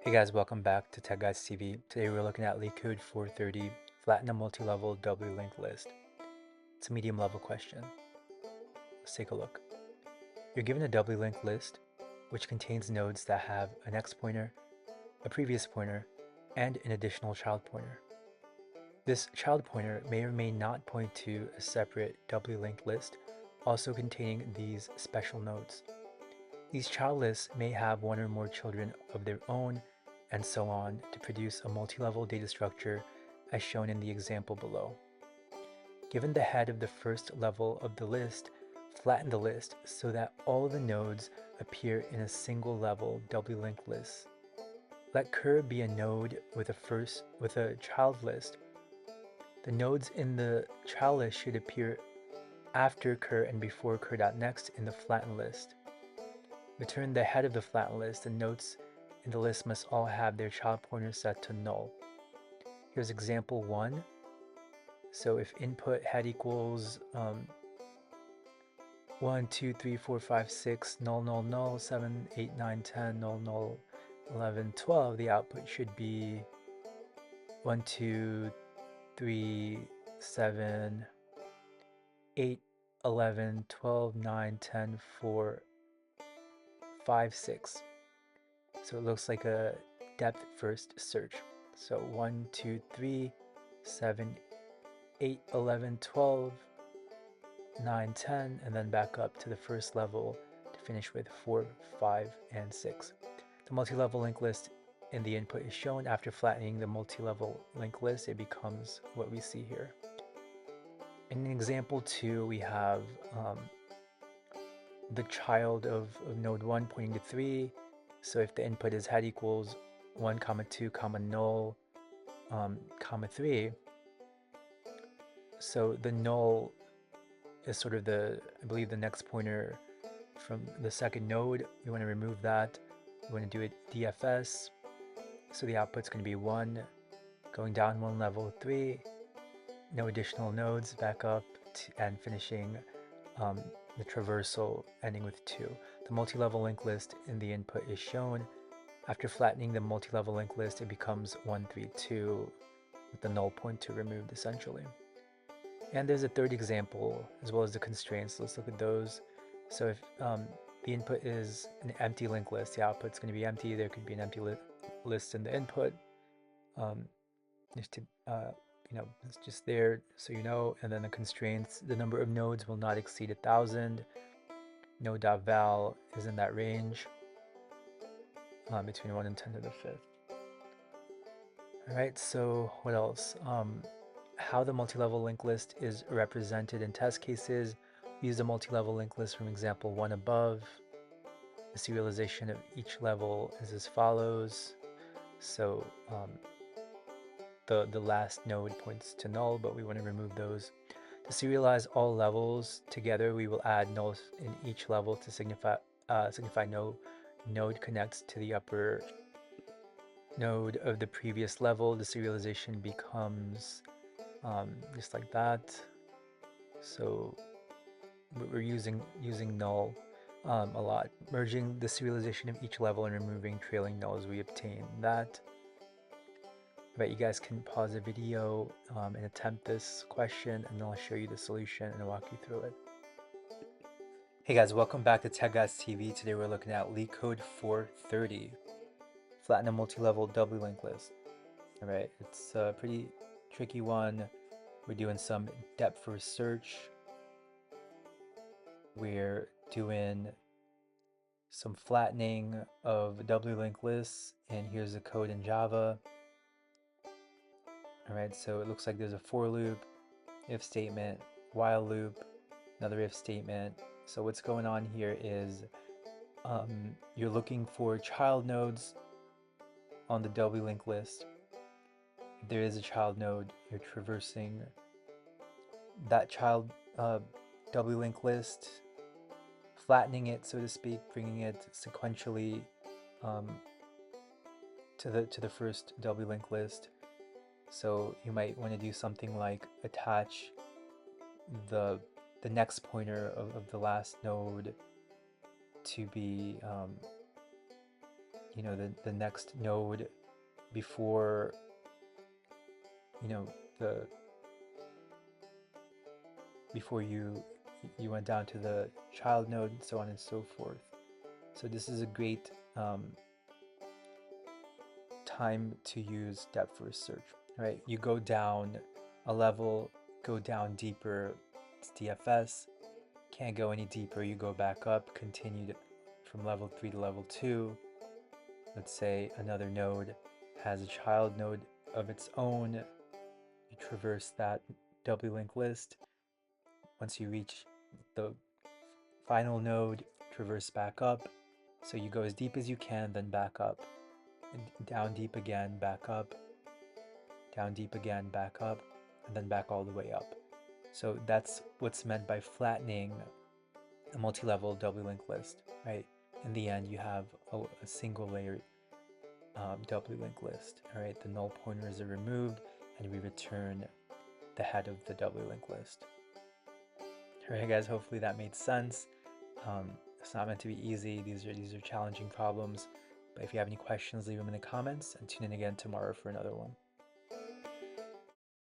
Hey guys, welcome back to Tech Guys TV. Today we're looking at Leetcode 430, flatten a multi-level doubly linked list. It's a medium level question. Let's take a look. You're given a doubly linked list, which contains nodes that have an X pointer, a previous pointer, and an additional child pointer. This child pointer may or may not point to a separate doubly linked list, also containing these special nodes. These child lists may have one or more children of their own, and so on, to produce a multi-level data structure as shown in the example below. Given the head of the first level of the list, flatten the list so that all the nodes appear in a single level doubly linked list. Let cur be a node with a child list. The nodes in the child list should appear after cur and before cur.next in the flattened list. Return the head of the flattened list. The nodes in the list must all have their child pointer set to null. Here's example 1. So if input head equals 1, 2, 3, 4, 5, 6, null, null, null, 7, 8, 9, 10, null, null, 11, 12, the output should be 1, 2, 3, 7, 8, 11, 12, 9, 10, 4, 5, 6. So it looks like a depth first search. So 1, 2, 3, 7, 8, 11, 12, 9, 10, and then back up to the first level to finish with 4, 5, and 6. The multi-level linked list in the input is shown. After flattening the multi-level linked list, it becomes what we see here. In example 2, we have the child of node 1 pointing to 3. So if the input is head equals 1, 2, null, 3, so the null is sort of I believe the next pointer from the second node. We want to remove that. We want to do it DFS. So the output's going to be 1, going down one level, 3, no additional nodes, back up, and finishing the traversal ending with 2. The multi-level linked list in the input is shown. After flattening the multi-level linked list, it becomes 1, 3, 2 with the null pointer removed essentially. And there's a third example as well as the constraints. Let's look at those. So if the input is an empty linked list, the output's going to be empty. There could be an empty list in the input. Just to it's just there so you know. And then the constraints, the number of nodes will not exceed 1,000. Node.val is in that range between 1 and 10 to the 5th. All right, so what else? How the multi-level linked list is represented in test cases. We use the multi-level linked list from example 1 above. The serialization of each level is as follows. So the last node points to null, but we want to remove those. To serialize all levels together, we will add nulls in each level to signify no node connects to the upper node of the previous level. The serialization becomes just like that. So we're using null a lot. Merging the serialization of each level and removing trailing nulls, we obtain that. But you guys can pause the video and attempt this question, and then I'll show you the solution and walk you through it. Hey guys, welcome back to Tech Guys TV. Today we're looking at Leetcode 430, flatten a multi-level doubly linked list. All right, it's a pretty tricky one. We're doing some depth first search. We're doing some flattening of doubly linked lists, and here's the code in Java. All right, so it looks like there's a for loop, if statement, while loop, another if statement. So what's going on here is you're looking for child nodes on the doubly linked list. If there is a child node, you're traversing that child doubly linked list, flattening it, so to speak, bringing it sequentially to the first doubly linked list. So you might want to do something like attach the next pointer of the last node to be the next node before, the before you went down to the child node, and so on and so forth. So this is a great time to use depth first search, right? You go down a level, go down deeper, it's DFS. Can't go any deeper, you go back up, continue from level 3 to level 2. Let's say another node has a child node of its own. You traverse that doubly linked list. Once you reach the final node, traverse back up. So you go as deep as you can, then back up. And down deep again, back up. Down deep again, back up, and then back all the way up. So that's what's meant by flattening a multi-level doubly linked list, right? In the end, you have a single layer doubly linked list, all right? The null pointers are removed, and we return the head of the doubly linked list. All right, guys, hopefully that made sense. It's not meant to be easy. These are challenging problems. But if you have any questions, leave them in the comments, and tune in again tomorrow for another one.